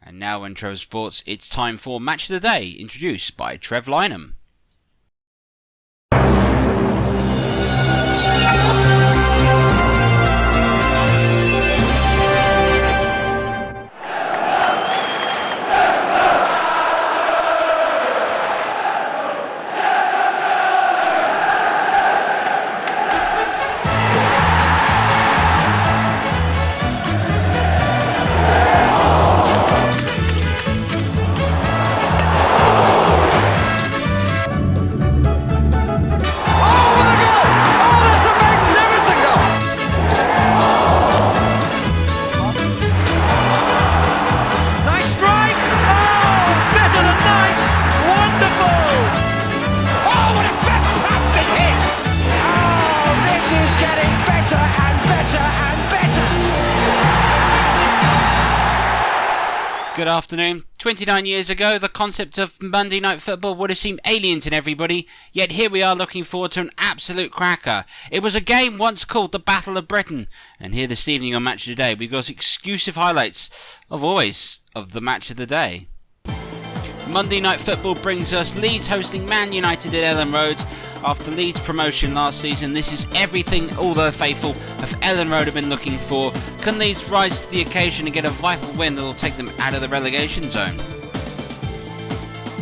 And now in Trevor Sports, it's time for Match of the Day, introduced by Des Lynam. Good afternoon. 29 years ago, the concept of Monday Night Football would have seemed alien to everybody, yet here we are looking forward to an absolute cracker. It was a game once called the Battle of Britain, and here this evening on Match of the Day, we've got exclusive highlights of the Match of the Day. Monday Night Football brings us Leeds hosting Man United at Ellen Road. After Leeds' promotion last season, this is everything all the faithful of Ellen Road have been looking for. Can Leeds rise to the occasion and get a vital win that will take them out of the relegation zone?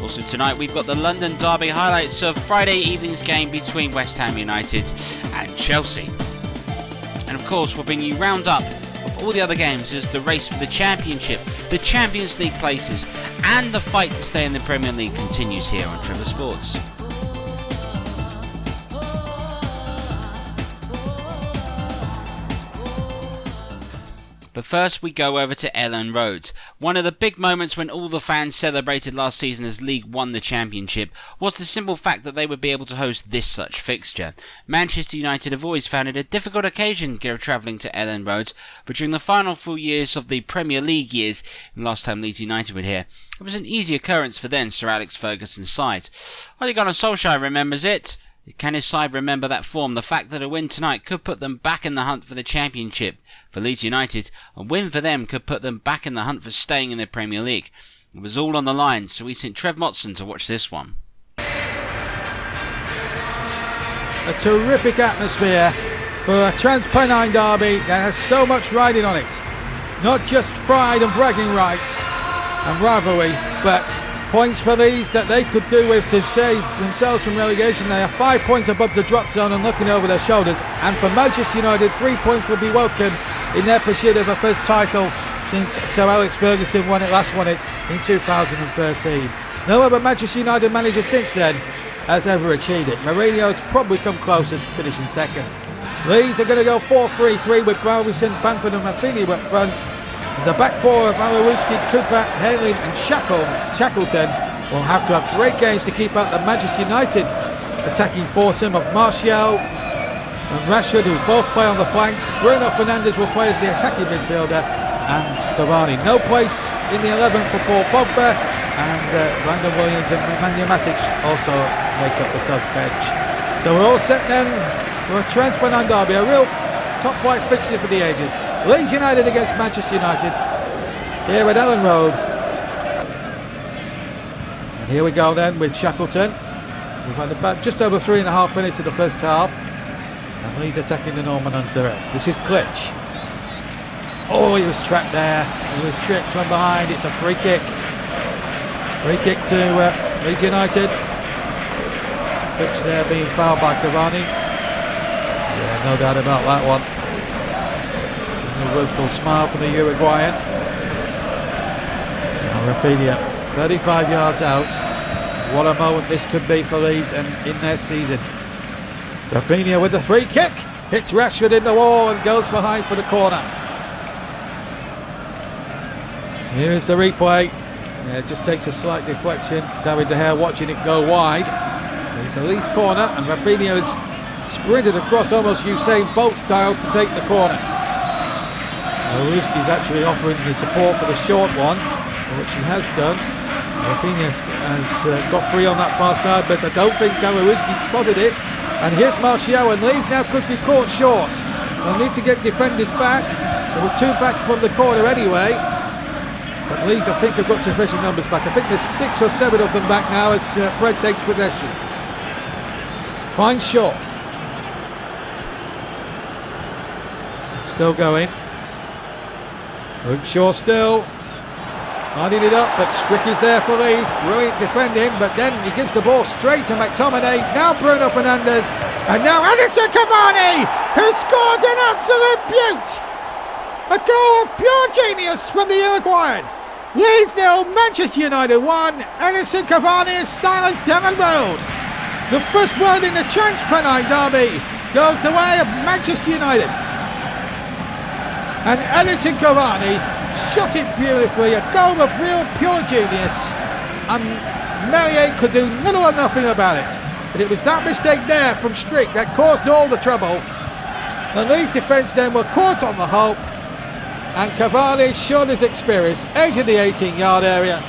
Also tonight we've got the London derby highlights of Friday evening's game between West Ham United and Chelsea. And of course we'll bring you round up of all the other games as the race for the Championship, the Champions League places and the fight to stay in the Premier League continues here on Trevor Sports. But first we go over to Ellen Road. One of the big moments when all the fans celebrated last season as League won the Championship was the simple fact that they would be able to host this such fixture. Manchester United have always found it a difficult occasion travelling to Ellen Road, but during the final few years of the Premier League years, and last time Leeds United were here, it was an easy occurrence for then Sir Alex Ferguson's side. Ole Gunnar Solskjaer remembers it. Can his side remember that form? The fact that a win tonight could put them back in the hunt for the Championship. For Leeds United, a win for them could put them back in the hunt for staying in the Premier League. It was all on the line, so we sent Trev Motson to watch this one. A terrific atmosphere for a Trans-Pennine derby that has so much riding on it. Not just pride and bragging rights and rivalry, but points for Leeds that they could do with to save themselves from relegation. They are 5 points above the drop zone and looking over their shoulders. And for Manchester United, 3 points will be welcome in their pursuit of a first title since Sir Alex Ferguson last won it in 2013. No other Manchester United manager since then has ever achieved it. Mourinho's probably come closest to finishing second. Leeds are going to go 4-3-3 with Bromwich, Bamford and Rafinha up front. The back four of Alowski, Cooper, Hailing and Shackleton will have to have great games to keep out the Manchester United attacking foursome of Martial and Rashford, who both play on the flanks. Bruno Fernandes will play as the attacking midfielder, and Cavani. No place in the 11 for Paul Pogba, and Brandon Williams and Nemanja Matic also make up the south bench. So we're all set then for a Trans-Pennine derby, a real top flight fixture for the ages. Leeds United against Manchester United here at Ellen Road. And here we go then with Shackleton. We've had about just over 3.5 minutes of the first half, and Leeds attacking the Norman Hunter. This is Klitsch. Oh, he was trapped there. He was tripped from behind. It's a free kick. Free kick to Leeds United. Klitsch there being fouled by Cavani. Yeah, no doubt about that one. A rueful smile from the Uruguayan. Now Rafinha, 35 yards out. What a moment this could be for Leeds and in their season. Rafinha with the free kick. Hits Rashford in the wall and goes behind for the corner. Here is the replay. Yeah, it just takes a slight deflection. David De Gea watching it go wide. It's a Leeds corner and Rafinha has sprinted across almost Usain Bolt style to take the corner. Alowski's actually offering the support for the short one, which he has done. Rafinha has got free on that far side, but I don't think Alowski spotted it. And here's Martial, and Leeds now could be caught short. They'll need to get defenders back. There were two back from the corner anyway. But Leeds, I think, have got sufficient numbers back. I think there's 6 or 7 of them back now as Fred takes possession. Finds Shaw. Still going. Luke Shaw still lining it up, but Strick is there for Leeds. Brilliant defending, but then he gives the ball straight to McTominay. Now Bruno Fernandes, and now Edinson Cavani, who scored an absolute beaut. A goal of pure genius from the Uruguayan. Leeds 0, Manchester United 1. Edinson Cavani has silenced Ellen Road. The first word in the Transpennine derby goes the way of Manchester United. And Edinson Cavani shot it beautifully, a goal of real pure genius, and Melier could do little or nothing about it. But it was that mistake there from Strick that caused all the trouble. The Leeds defence then were caught on the hope, and Cavani showed his experience, edge of the 18-yard area,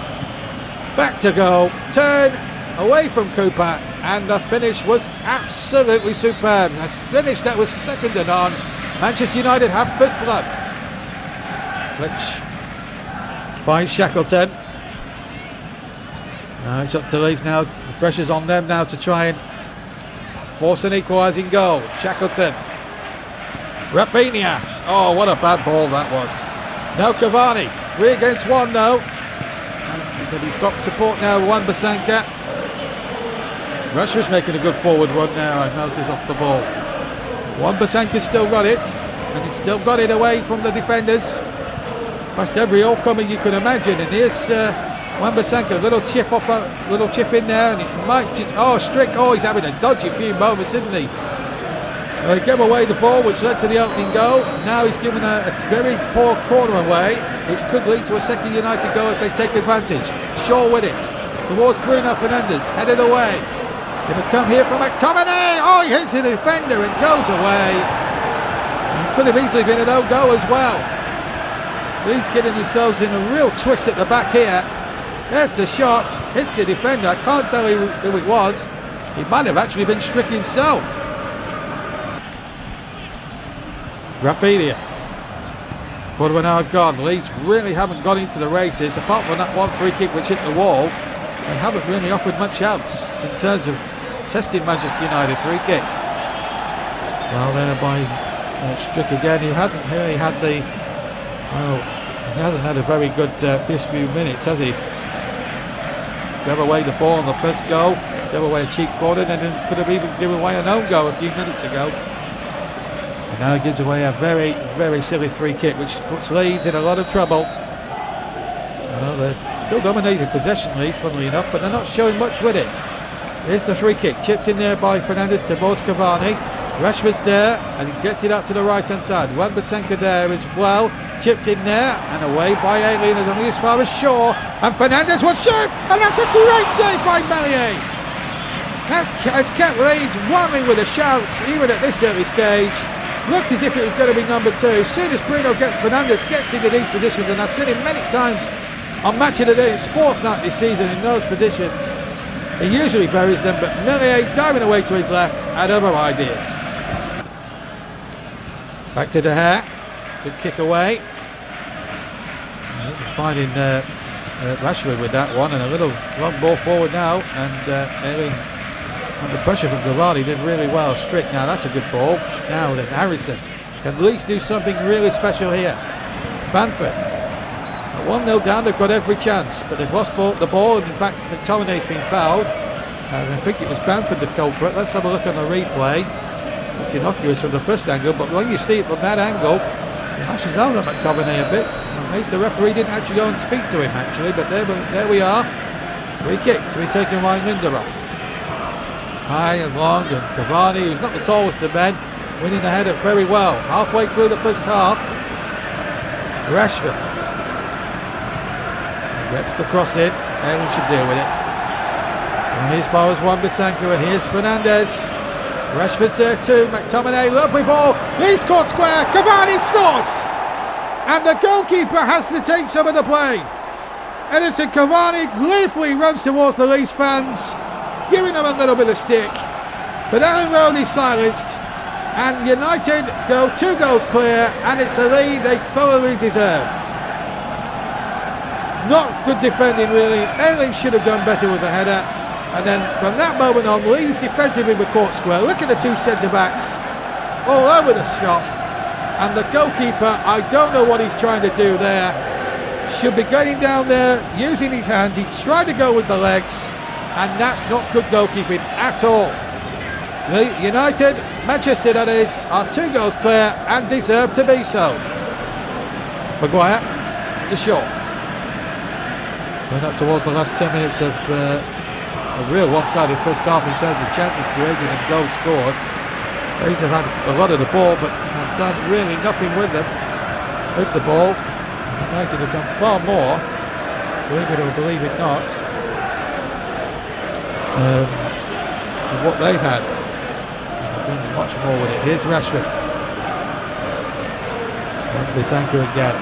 back to goal, turn away from Cooper, and the finish was absolutely superb. A finish that was second to none. Manchester United have first blood. Which finds Shackleton. It's up to Leeds now. The pressure's on them now to try and force an equalising goal. Shackleton. Rafinha. Oh, what a bad ball that was. Now Cavani. 3 against 1 though. But he's got support now. Wan-Bissaka. Rashford's making a good forward run now, I've noticed, off the ball. Wan-Bissaka's still got it. And he's still got it away from the defenders. Past every all-coming you can imagine. And here's Wan-Bissaka, a little chip off, a little chip in there, and it might just. Oh, Strick! Oh, he's having a dodgy few moments, isn't he? He gave away the ball, which led to the opening goal. Now he's given a very poor corner away, which could lead to a second United goal if they take advantage. Shaw with it towards Bruno Fernandes, headed away. It'll come here from McTominay. Oh, he hits the defender and goes away. It could have easily been an own goal as well. Leeds getting themselves in a real twist at the back here. There's the shot, hits the defender. I can't tell who it was. He might have actually been Strick himself. Rafinha. Quarter of an hour gone. Leeds really haven't got into the races, apart from that one free kick which hit the wall. They haven't really offered much else in terms of testing Manchester United. Free kick. Well, there by Strick again. He hasn't really had the. Well, he hasn't had a very good first few minutes, has he? Gave away the ball on the first goal, gave away a cheap corner, and then could have even given away an own goal a few minutes ago. And now he gives away a very, very silly free kick, which puts Leeds in a lot of trouble. Well, they're still dominating possession, Leeds, funnily enough, but they're not showing much with it. Here's the free kick, chipped in there by Fernandes towards Cavani. Rashford's there, and he gets it out to the right-hand side. Wan-Bissaka there as well, chipped in there, and away by Albion, as only as far as Shaw, and Fernandes will shoot, and that's a great save by Melier. That's kept Leeds warming with a shout, even at this early stage. Looked as if it was going to be number 2. As soon as Fernandes gets into these positions, and I've seen him many times on Match of the Day in Sports Night this season in those positions, he usually buries them, but Melier diving away to his left had other ideas. Back to De Gea. Good kick away. Finding Rashford with that one, and a little long ball forward now, and under pressure from Cavani did really well. Strick now, that's a good ball. Now then Harrison can Leeds do something really special here. Bamford at 1-0 down, they've got every chance, but they've lost the ball, and in fact McTominay's been fouled, and I think it was Bamford the culprit. Let's have a look on the replay. It's innocuous from the first angle, but when you see it from that angle, he lashes out at McTominay a bit. At least the referee didn't actually go and speak to him actually, but there we are. Free kick to be taken by Lindelof. High and long, and Cavani, who's not the tallest of men, winning the header very well. Halfway through the first half, Rashford gets the cross in, and he should deal with it. And here's Wan-Bissaka, and here's Fernandes. Rashford's there too. McTominay, lovely ball. Leeds caught square. Cavani scores, and the goalkeeper has to take some of the blame. Edinson Cavani gleefully runs towards the Leeds fans, giving them a little bit of stick. But Ellen Road is silenced, and United go 2 goals clear, and it's a lead they thoroughly deserve. Not good defending really. Ayling should have done better with the header. And then from that moment on, Leeds defensively were caught square. Look at the two centre-backs all over the shop. And the goalkeeper, I don't know what he's trying to do there. Should be getting down there, using his hands. He's trying to go with the legs. And that's not good goalkeeping at all. United, Manchester that is, are 2 goals clear and deserve to be so. Maguire to Shaw. Going up towards the last 10 minutes of a real one-sided first half in terms of chances created and goals scored. Leeds have had a lot of the ball but have done really nothing with them, with the ball. United have done far more, believe it or believe it not, than what they've had. They've done much more with it. Here's Rashford. Bisanka again.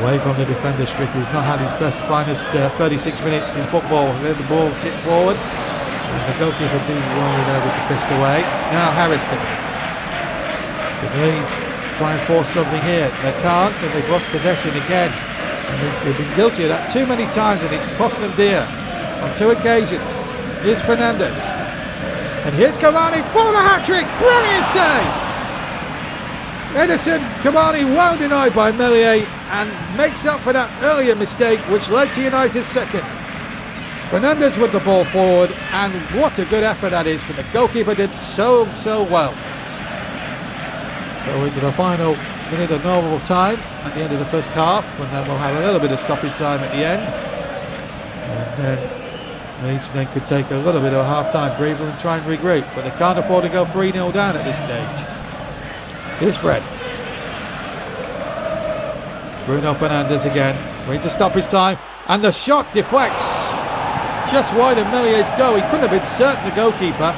Away from the defender, Strick, who's not had his finest 36 minutes in football. Let the ball chip forward. And the goalkeeper did well there with the fist away. Now Harrison. The Leeds try and force something here. They can't, and they've lost possession again. And they've been guilty of that too many times, and it's cost them dear on 2 occasions. Here's Fernandes. And here's Cavani for the hat-trick. Brilliant save! Edison Cavani well denied by Meslier and makes up for that earlier mistake which led to United's second. Fernandes with the ball forward, and what a good effort that is, but the goalkeeper did so well. So into the final minute of normal time at the end of the first half, and then we'll have a little bit of stoppage time at the end. And then Leeds then could take a little bit of a half-time breather and try and regroup, but they can't afford to go 3-0 down at this stage. Here's Fred. Bruno Fernandes again. We're into stoppage time. And the shot deflects just wide of Mellier's goal. He couldn't have been certain, the goalkeeper.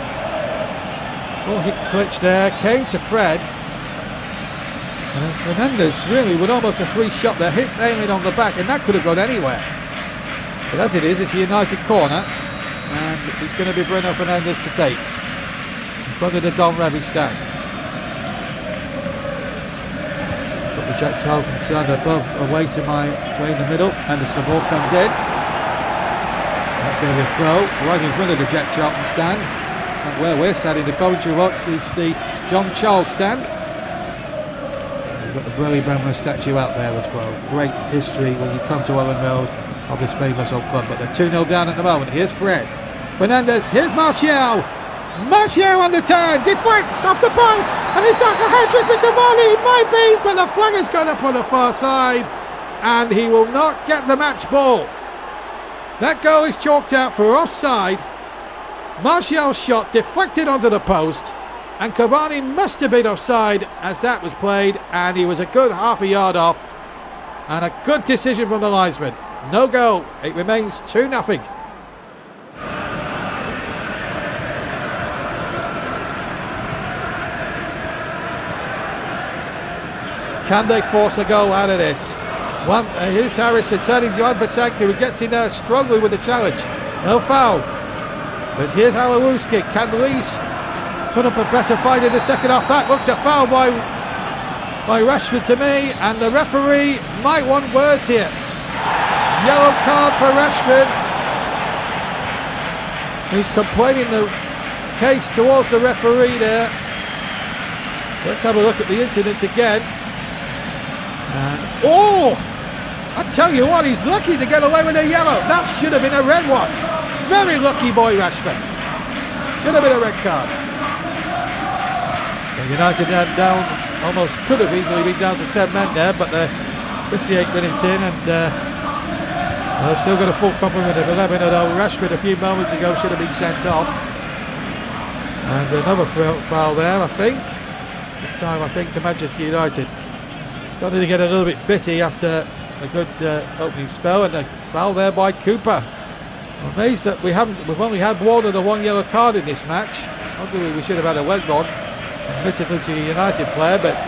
Ball hit Klitsch there. Came to Fred. And then Fernandes really with almost a free shot there. Hits Ayling on the back. And that could have gone anywhere. But as it is, it's a United corner. And it's going to be Bruno Fernandes to take. In front of the Don Revy stand. Jack Charlton stand above, away to my way in the middle, and as the ball comes in, that's going to be a throw right in front of the Jack Charlton stand. And where we're standing, the commentary box is the John Charles stand. And you've got the Burley Bramwell statue out there as well. Great history when you come to Ellen Road of this famous old club. But they're 2-0 down at the moment. Here's Fred. Fernandes, here's Martial. Martial on the turn, deflects off the post, and is that the hat-trick for Cavani? It might be, but the flag has gone up on the far side, and he will not get the match ball. That goal is chalked out for offside. Martial's shot deflected onto the post, and Cavani must have been offside as that was played, and he was a good half a yard off, and a good decision from the linesman. No goal, it remains 2-0. Can they force a goal out of this? Here's Harrison turning Johan Bisanka, who gets in there struggling with the challenge. No foul. But here's Alawuski. Can Leeds put up a better fight in the second half? That looked a foul by Rashford to me, and the referee might want words here. Yellow card for Rashford, who's complaining the case towards the referee there. Let's have a look at the incident again. And I tell you what, he's lucky to get away with a yellow. That should have been a red one. Very lucky boy, Rashford. Should have been a red card. So United down, almost could have easily been down to 10 men there, but they're 58 minutes in, and they've still got a full complement of 11, although Rashford a few moments ago should have been sent off. And another foul there, I think. This time, I think, to Manchester United. Started to get a little bit bitty after a good opening spell, and a foul there by Cooper. I'm amazed that we've only had more than one yellow card in this match. Obviously we should have had a red one, admittedly to the United player, but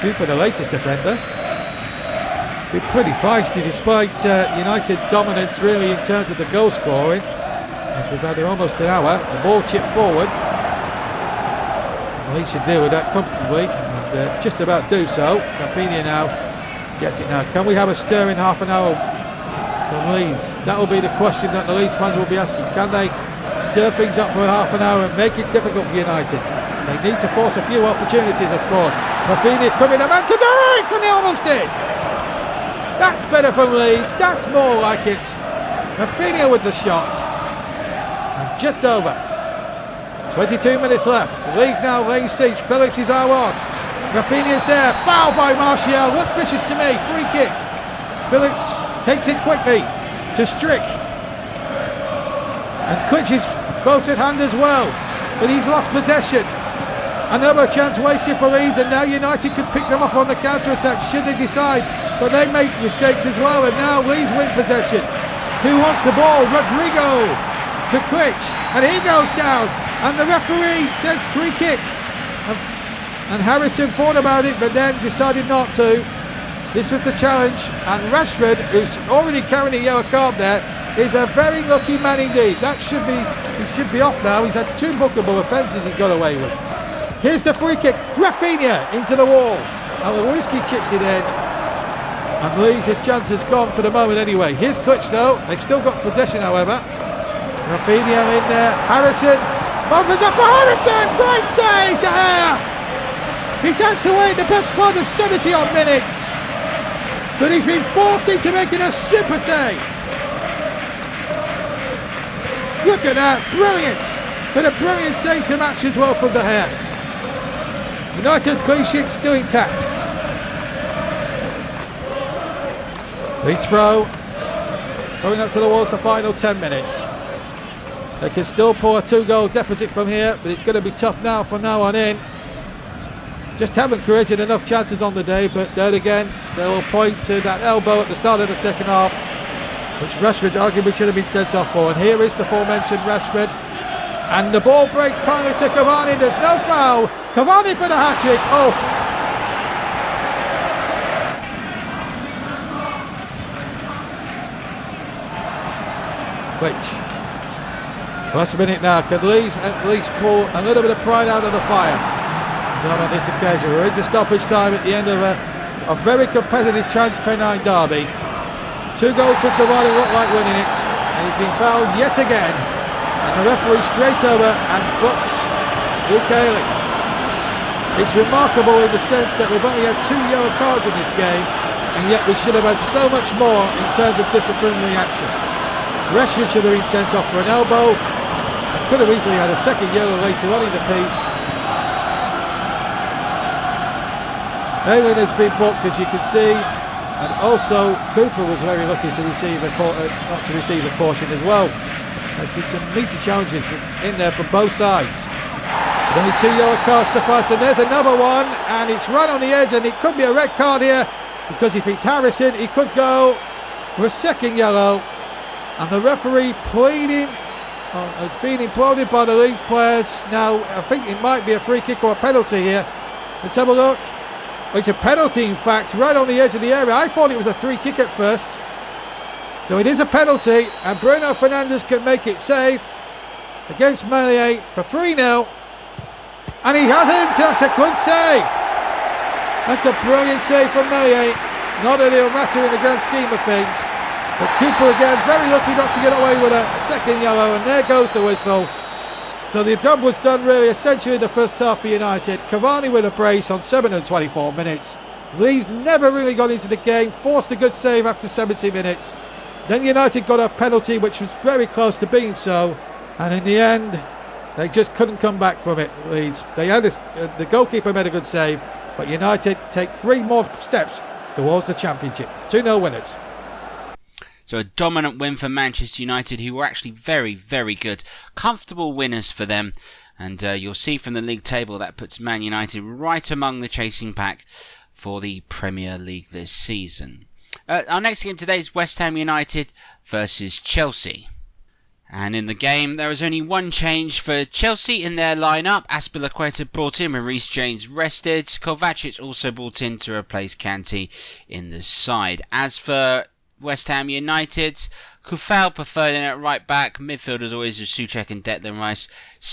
Cooper, the latest offender, it's been pretty feisty despite United's dominance really in terms of the goal scoring. As we've had almost an hour, the ball chipped forward. Leeds should deal with that comfortably, and just about do so. Rafinha now gets it now. Can we have a stir in half an hour from Leeds? That will be the question that the Leeds fans will be asking. Can they stir things up for half an hour and make it difficult for United? They need to force a few opportunities, of course. Rafinha coming, a man to do it, and they almost did. That's better from Leeds. That's more like it. Rafinha with the shot. And just over. 22 minutes left. Leeds now laying siege. Phillips is our on. Rafinha's there. Foul by Martial. Look fishes to me. Free kick. Phillips takes it quickly to Strick. And Klitsch is close at hand as well. But he's lost possession. Another chance wasted for Leeds, and now United could pick them off on the counter-attack should they decide. But they make mistakes as well, and now Leeds win possession. Who wants the ball? Rodrigo to Klitsch, and he goes down. And the referee says free kick. And Harrison thought about it, but then decided not to. This was the challenge, and Rashford, who's already carrying a yellow card there, is a very lucky man indeed. He should be off now. He's had 2 bookable offences he's got away with. Here's the free kick. Rafinha into the wall. And Lewinsky chips it in. And Leeds' chance is gone for the moment anyway. Here's Klitsch though. They've still got possession however. Rafinha in there. Harrison. Opens up for Harrison. Great save there. He's had to wait the best part of 70 odd minutes. But he's been forced into making a super save. Look at that. Brilliant. But a brilliant save to match as well from the hair. United's clean sheet still intact. Leeds throw. Going up to the walls the final 10 minutes. They can still pull a 2-goal deficit from here, but it's going to be tough now from now on in. Just haven't created enough chances on the day, but then again, they will point to that elbow at the start of the second half, which Rashford arguably should have been sent off for. And here is the aforementioned Rashford. And the ball breaks kindly to Cavani. There's no foul. Cavani for the hat-trick. Oof. Klitsch. Last minute now. Can Leeds at least pull a little bit of pride out of the fire? Not on this occasion. We're into stoppage time at the end of a very competitive Trans-Pennine derby. 2 goals for Cavani look like winning it. And he's been fouled yet again. And the referee straight over and books Luke Haley. It's remarkable in the sense that we've only had 2 yellow cards in this game, and yet we should have had so much more in terms of disciplinary action. Rashford should have been sent off for an elbow, and could have easily had a second yellow later on in the piece. Haley has been booked, as you can see, and also Cooper was very lucky to receive not to receive a caution as well. There's been some meaty challenges in there from both sides. But only 2 yellow cards suffice, and there's another one, and it's right on the edge, and it could be a red card here, because if it's Harrison, he could go for a second yellow. And the referee pleading, it's been imploded by the Leeds players. Now, I think it might be a free kick or a penalty here. Let's have a look. It's a penalty, in fact, right on the edge of the area. I thought it was a free kick at first. So it is a penalty, and Bruno Fernandes can make it safe against Meslier for 3-0. And he hasn't. That's a good save. That's a brilliant save from Meslier. Not that it'll matter in the grand scheme of things. But Cooper again, very lucky not to get away with a second yellow, and there goes the whistle. So the job was done really essentially in the first half for United. Cavani with a brace on 724 minutes. Leeds never really got into the game, forced a good save after 70 minutes. Then United got a penalty which was very close to being so, and in the end they just couldn't come back from it. Leeds, they had the goalkeeper made a good save, but United take 3 more steps towards the championship. 2-0 winners. So a dominant win for Manchester United, who were actually very, very good. Comfortable winners for them. And you'll see from the league table that puts Man United right among the chasing pack for the Premier League this season. Our next game today is West Ham United versus Chelsea. And in the game, there was only one change for Chelsea in their lineup. Azpilicueta brought in when Reece James rested. Kovacic also brought in to replace Kante in the side. As for West Ham United, Kufal preferred in at right back. Midfielders always with Souček and Declan Rice.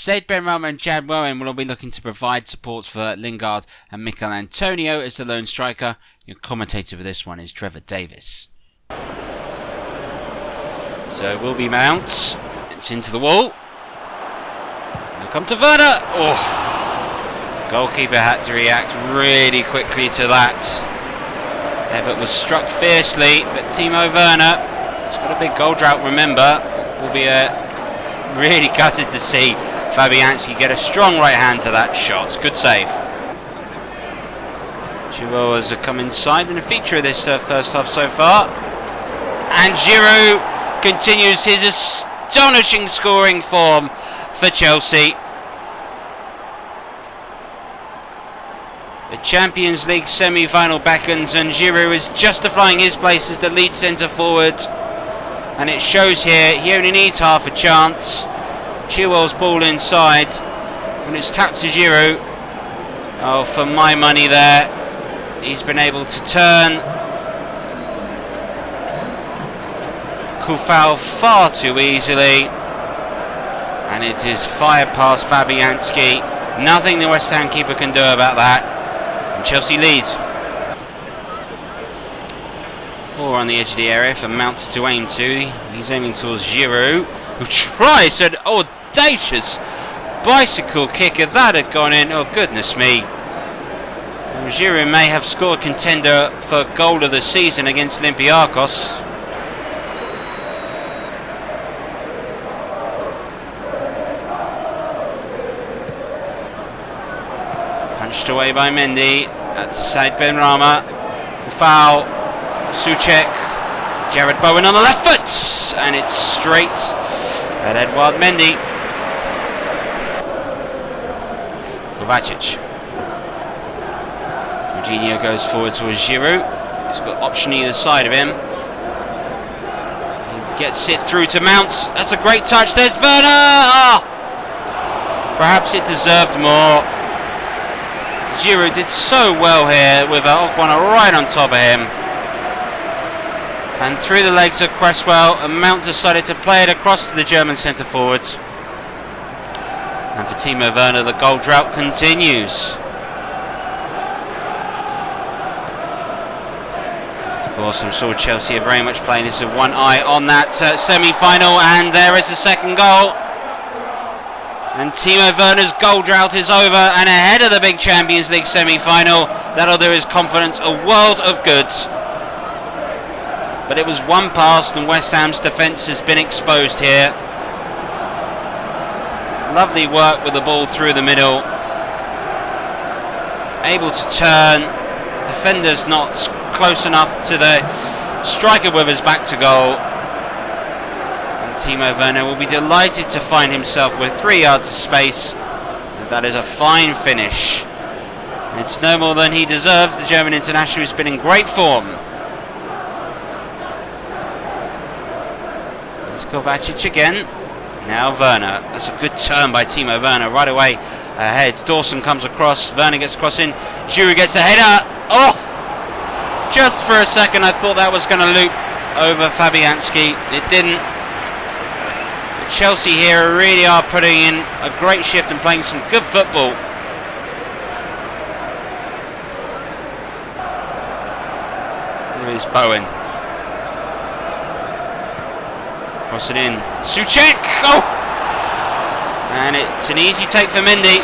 Des Lynam and Jad Rowan will all be looking to provide support for Lingard and Mikel Antonio as the lone striker. Your commentator for this one is Trevor Davis. So it will be Mount. It's into the wall. It'll come to Werner. Oh, goalkeeper had to react really quickly to that. Everett was struck fiercely, but Timo Werner, he's got a big goal drought, remember. Will be really gutted to see Fabianski get a strong right hand to that shot. Good save. Chilwell has come inside and a feature of this first half so far. And Giroud continues his astonishing scoring form for Chelsea. The Champions League semi-final beckons and Giroud is justifying his place as the lead centre-forward. And it shows here, he only needs half a chance. Chilwell's ball inside. When it's tapped to Giroud. Oh, for my money there. He's been able to turn Kufal far too easily. And it is fired past Fabianski. Nothing the West Ham keeper can do about that. Chelsea leads. 4 on the edge of the area for Mount to aim to. He's aiming towards Giroud, who tries an audacious bicycle kicker. That had gone in. Oh, goodness me. Giroud may have scored contender for goal of the season against Olympiacos. Punched away by Mendy. That's Said Benrahma. Foul. Souček. Jared Bowen on the left foot. And it's straight at Edouard Mendy. Kovacic. Jorginho goes forward towards Giroud. He's got option either side of him. He gets it through to Mount. That's a great touch. There's Werner. Oh! Perhaps it deserved more. Giroud did so well here with Ogbonna right on top of him. And through the legs of Cresswell, and Mount decided to play it across to the German centre forwards. And for Timo Werner, the goal drought continues. Of course, I'm sure Chelsea are very much playing this with one eye on that semi-final, and there is the second goal. And Timo Werner's goal drought is over and ahead of the big Champions League semi-final. That'll do his confidence a world of good. But it was one pass and West Ham's defence has been exposed here. Lovely work with the ball through the middle. Able to turn. Defenders not close enough to the striker with his back to goal. Timo Werner will be delighted to find himself with 3 yards of space, and that is a fine finish. It's no more than he deserves. The German international has been in great form. There's Kovacic again. Now Werner. That's a good turn by Timo Werner right away ahead. Dawson comes across. Werner gets across in. Giroud gets the header. Oh! Just for a second I thought that was going to loop over Fabianski. It didn't. Chelsea here really are putting in a great shift and playing some good football. There is Bowen. Cross it in. Souček! Oh! And it's an easy take for Mendy.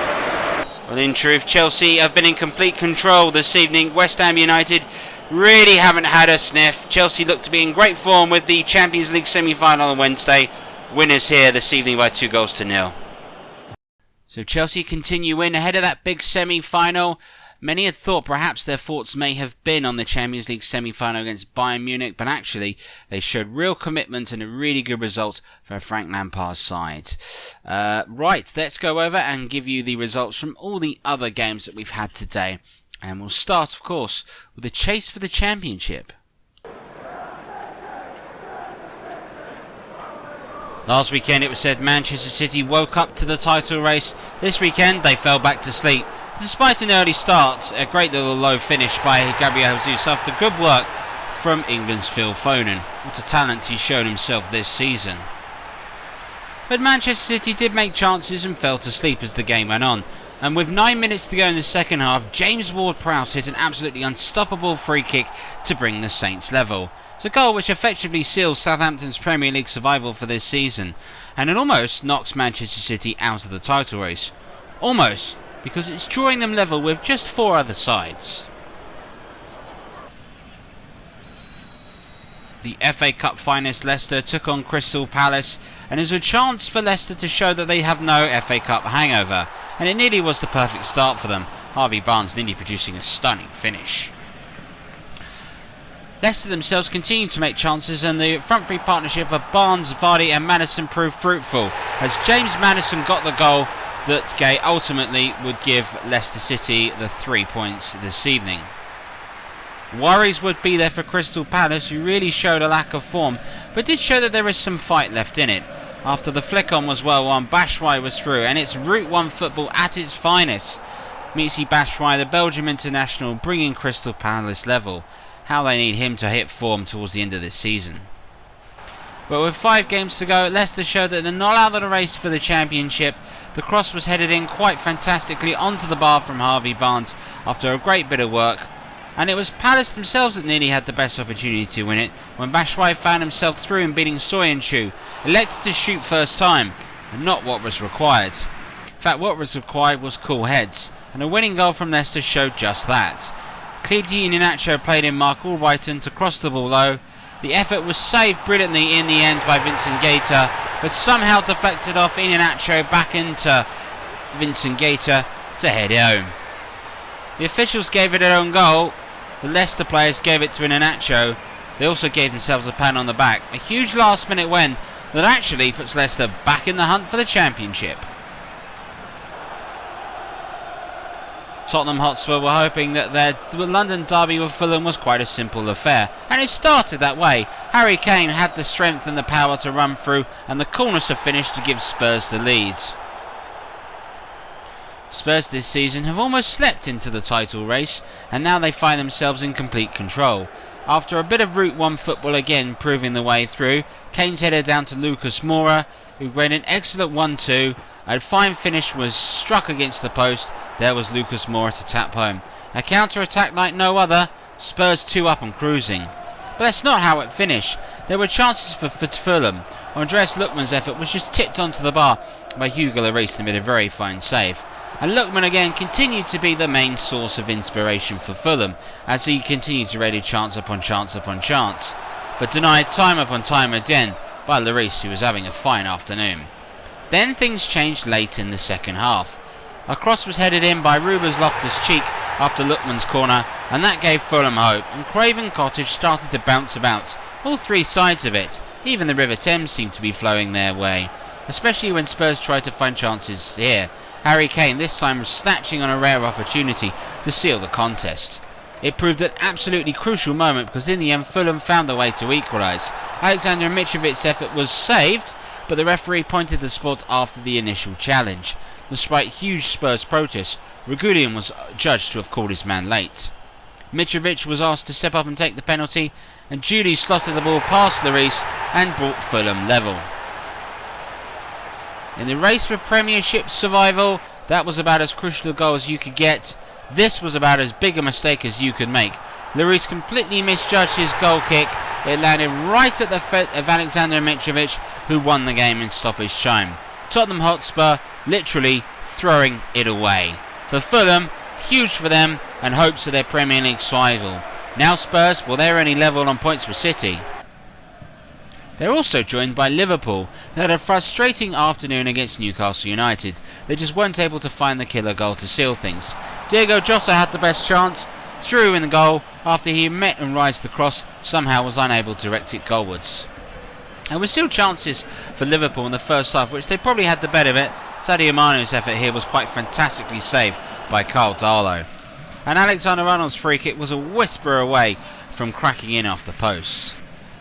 Well, in truth, Chelsea have been in complete control this evening. West Ham United really haven't had a sniff. Chelsea look to be in great form with the Champions League semi-final on Wednesday. Winners here this evening by 2-0. So Chelsea continue in ahead of that big semi-final. Many had thought perhaps their thoughts may have been on the Champions League semi-final against Bayern Munich, but actually they showed real commitment and a really good result for Frank Lampard's side. Right, let's go over and give you the results from all the other games that we've had today. And we'll start, of course, with the chase for the championship. Last weekend it was said Manchester City woke up to the title race. This weekend they fell back to sleep. Despite an early start, a great little low finish by Gabriel Jesus after good work from England's Phil Foden. What a talent he's shown himself this season. But Manchester City did make chances and fell to sleep as the game went on. And with 9 minutes to go in the second half, James Ward-Prowse hit an absolutely unstoppable free kick to bring the Saints level. It's a goal which effectively seals Southampton's Premier League survival for this season, and it almost knocks Manchester City out of the title race. Almost, because it's drawing them level with just 4 other sides. The FA Cup finalists Leicester took on Crystal Palace, and it was a chance for Leicester to show that they have no FA Cup hangover, and it nearly was the perfect start for them, Harvey Barnes nearly producing a stunning finish. Leicester themselves continued to make chances, and the front three partnership of Barnes, Vardy and Maddison proved fruitful, as James Maddison got the goal that ultimately would give Leicester City the 3 points this evening. Worries would be there for Crystal Palace, who really showed a lack of form, but did show that there is some fight left in it. After the flick on was well won, Batshuayi was through, and it's Route 1 football at its finest. Michy Batshuayi, the Belgium international, bringing Crystal Palace level. How they need him to hit form towards the end of this season. But with 5 games to go, Leicester showed that they're not out of the race for the championship. The cross was headed in quite fantastically onto the bar from Harvey Barnes after a great bit of work. And it was Palace themselves that nearly had the best opportunity to win it, when Batshuayi found himself through and beating Soyuncu, elected to shoot first time, and not what was required. In fact, what was required was cool heads, and a winning goal from Leicester showed just that. Cleety Iheanacho played in Mark Albrighton to cross the ball low. The effort was saved brilliantly in the end by Vincent Gaeta, but somehow deflected off Iheanacho back into Vincent Gaeta to head it home. The officials gave it their own goal. The Leicester players gave it to Iheanacho. They also gave themselves a pat on the back. A huge last minute win that actually puts Leicester back in the hunt for the championship. Tottenham Hotspur were hoping that their London derby with Fulham was quite a simple affair, and it started that way. Harry Kane had the strength and the power to run through, and the coolness of finish to give Spurs the lead. Spurs this season have almost slept into the title race, and now they find themselves in complete control. After a bit of Route 1 football again proving the way through, Kane's headed down to Lucas Moura, who ran an excellent 1-2. A fine finish was struck against the post. There was Lucas Moura to tap home. A counter-attack like no other, Spurs 2 up and cruising. But that's not how it finished. There were chances for Fulham. Andreas Lookman's effort was just tipped onto the bar by Hugo Lloris and made a very fine save. And Lookman again continued to be the main source of inspiration for Fulham, as he continued to ready chance upon chance upon chance, but denied time upon time again by Lloris, who was having a fine afternoon. Then things changed late in the second half. A cross was headed in by Rubens Loftus-Cheek after Lookman's corner, and that gave Fulham hope, and Craven Cottage started to bounce about, all 3 sides of it. Even the River Thames seemed to be flowing their way, especially when Spurs tried to find chances here. Harry Kane this time was snatching on a rare opportunity to seal the contest. It proved an absolutely crucial moment, because in the end Fulham found the way to equalise. Alexander Mitrovic's effort was saved, but the referee pointed the spot after the initial challenge. Despite huge Spurs protests, Reguilon was judged to have called his man late. Mitrovic was asked to step up and take the penalty, and Julie slotted the ball past Lloris and brought Fulham level. In the race for Premiership survival, that was about as crucial a goal as you could get. This was about as big a mistake as you could make. Lloris completely misjudged his goal kick. It landed right at the feet of Alexander Mitrovic, who won the game in stoppage time. Tottenham Hotspur literally throwing it away. For Fulham, huge for them, and hopes of their Premier League survival. Now Spurs, well, they're only level on points with City. They're also joined by Liverpool. They had a frustrating afternoon against Newcastle United. They just weren't able to find the killer goal to seal things. Diego Jota had the best chance, threw in the goal after he met and rised the cross, somehow was unable to direct it goalwards. There were still chances for Liverpool in the first half, which they probably had the better of it. Sadio Mane's effort here was quite fantastically saved by Karl Darlow. And Alexander Arnold's free kick was a whisper away from cracking in off the post.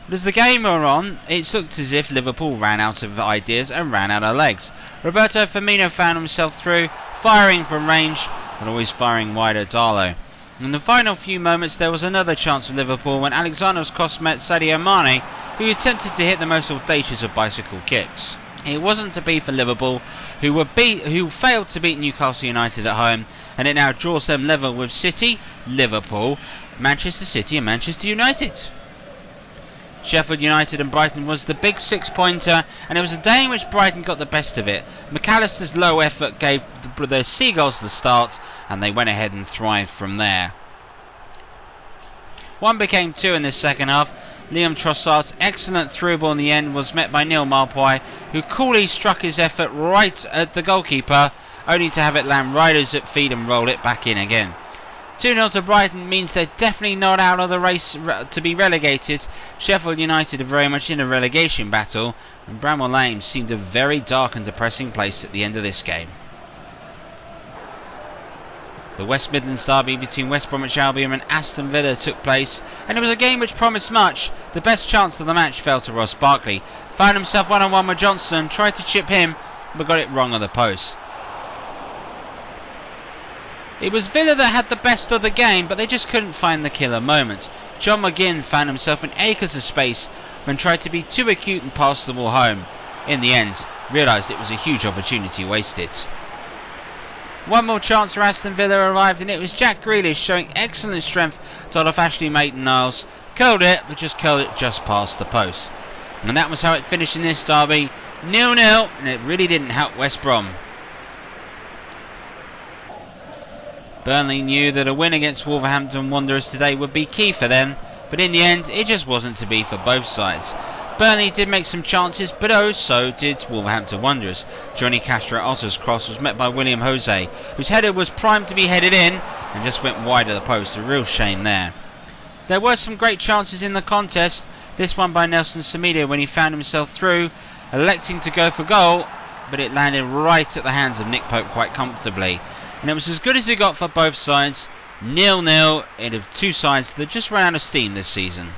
But as the game wore on, it looked as if Liverpool ran out of ideas and ran out of legs. Roberto Firmino found himself through, firing from range, but always firing wide at Darlow. In the final few moments there was another chance for Liverpool when Alexander's cross met Sadio Mane, who attempted to hit the most audacious of bicycle kicks. It wasn't to be for Liverpool, who failed to beat Newcastle United at home, and it now draws them level with City, Liverpool, Manchester City and Manchester United. Sheffield United and Brighton was the big 6-pointer, and it was a day in which Brighton got the best of it. McAllister's low effort gave the Seagulls the start, and they went ahead and thrived from there. 1 became 2 in this second half. Liam Trossard's excellent through ball in the end was met by Neil Maupay, who coolly struck his effort right at the goalkeeper, only to have it land right at his feet and roll it back in again. 2-0 to Brighton means they're definitely not out of the race to be relegated. Sheffield United are very much in a relegation battle, and Bramall Lane seemed a very dark and depressing place at the end of this game. The West Midlands derby between West Bromwich Albion and Aston Villa took place, and it was a game which promised much. The best chance of the match fell to Ross Barkley. Found himself one-on-one with Johnson, tried to chip him, but got it wrong on the post. It was Villa that had the best of the game, but they just couldn't find the killer moment. John McGinn found himself in acres of space when tried to be too acute and passed the ball home. In the end, realised it was a huge opportunity wasted. One more chance for Aston Villa arrived, and it was Jack Grealish showing excellent strength to off Ashley Maitland-Niles. Curled it, but just curled it just past the post. And that was how it finished in this derby. 0-0, and it really didn't help West Brom. Burnley knew that a win against Wolverhampton Wanderers today would be key for them, but in the end it just wasn't to be for both sides. Burnley did make some chances, but so did Wolverhampton Wanderers. Johnny Castro-Otto's cross was met by William Jose, whose header was primed to be headed in and just went wide of the post. A real shame there. There were some great chances in the contest, this one by Nelson Semedo when he found himself through, electing to go for goal, but it landed right at the hands of Nick Pope quite comfortably. And it was as good as it got for both sides. 0-0 in of two sides that just ran out of steam this season.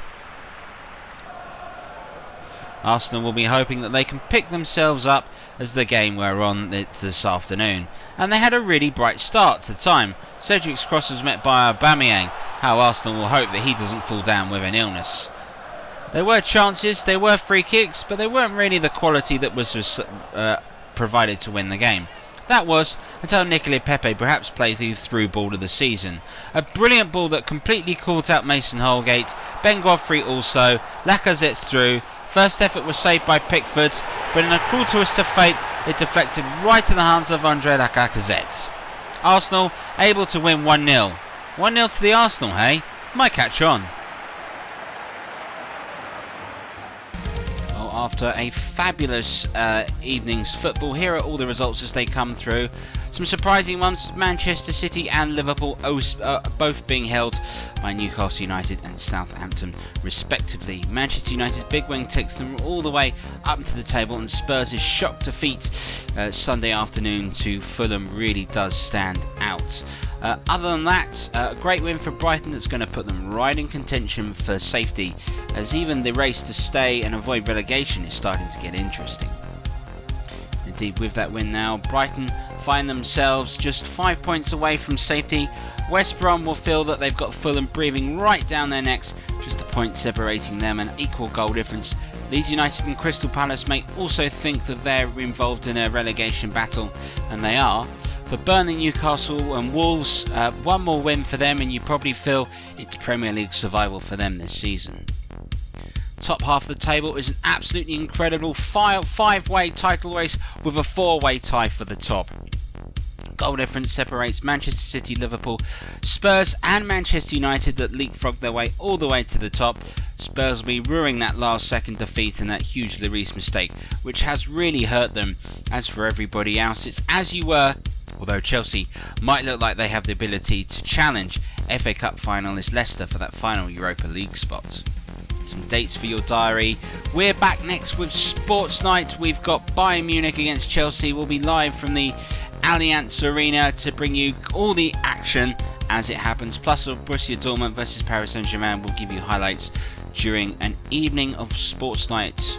Arsenal will be hoping that they can pick themselves up as the game we're on this afternoon. And they had a really bright start to time. Cedric's cross was met by Aubameyang. How Arsenal will hope that he doesn't fall down with an illness. There were chances, there were free kicks, but they weren't really the quality that was provided to win the game. That was until Nicola Pepe perhaps played the through ball of the season. A brilliant ball that completely caught out Mason Holgate. Ben Godfrey also. Lacazette's through. First effort was saved by Pickford, but in a cruel twist of fate, it deflected right in the hands of Andre Lacazette. Arsenal able to win 1-0. 1-0 to the Arsenal, hey? Might catch on. After a fabulous evening's football, here are all the results as they come through. Some surprising ones: Manchester City and Liverpool both being held by Newcastle United and Southampton respectively. Manchester United's big win takes them all the way up into the table, and Spurs' shock defeat Sunday afternoon to Fulham really does stand out. Other than that, a great win for Brighton that's going to put them right in contention for safety, as even the race to stay and avoid relegation is starting to get interesting. Indeed, with that win now, Brighton find themselves just 5 points away from safety. West Brom will feel that they've got Fulham breathing right down their necks, just a point separating them, an equal goal difference. Leeds United and Crystal Palace may also think that they're involved in a relegation battle, and they are. For Burnley, Newcastle and Wolves, one more win for them and you probably feel it's Premier League survival for them this season. Top half of the table is an absolutely incredible five-way title race with a four-way tie for the top. Goal difference separates Manchester City, Liverpool, Spurs and Manchester United that leapfrog their way all the way to the top. Spurs will be ruining that last second defeat and that huge Lloris mistake, which has really hurt them. As for everybody else, it's as you were, although Chelsea might look like they have the ability to challenge FA Cup finalist Leicester for that final Europa League spot. Some dates for your diary. We're back next with Sports Night. We've got Bayern Munich against Chelsea. We'll be live from the Allianz Arena to bring you all the action as it happens. Plus, Borussia Dortmund versus Paris Saint-Germain will give you highlights during an evening of Sports Night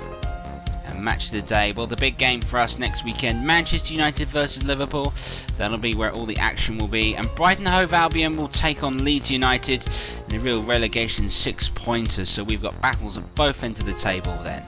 And match of the day, well, the big game for us next weekend, Manchester United versus Liverpool. That'll be where all the action will be. And Brighton hove Albion will take on Leeds United in a real relegation 6-pointer. So we've got battles at both ends of the table then.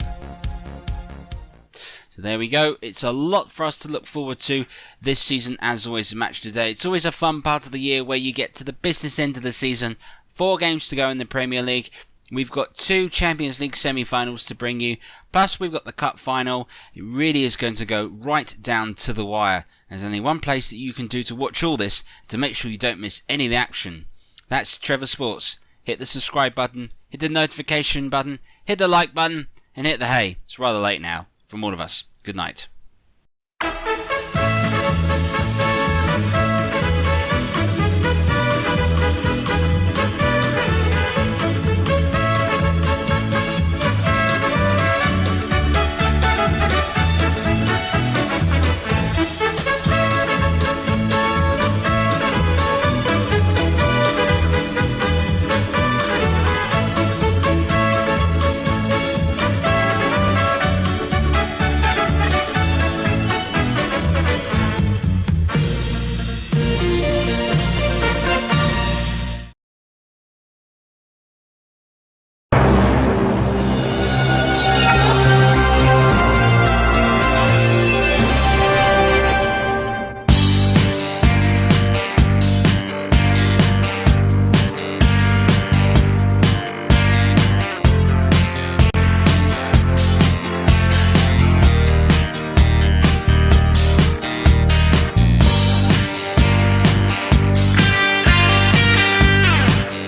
So there we go. It's a lot for us to look forward to this season, as always, match today. It's always a fun part of the year where you get to the business end of the season. 4 games to go in the Premier League. We've got 2 Champions League semi-finals to bring you. Plus, we've got the Cup final. It really is going to go right down to the wire. There's only one place that you can do to watch all this to make sure you don't miss any of the action. That's Trevor Sports. Hit the subscribe button, hit the notification button, hit the like button, and hit the hey. It's rather late now. From all of us, good night.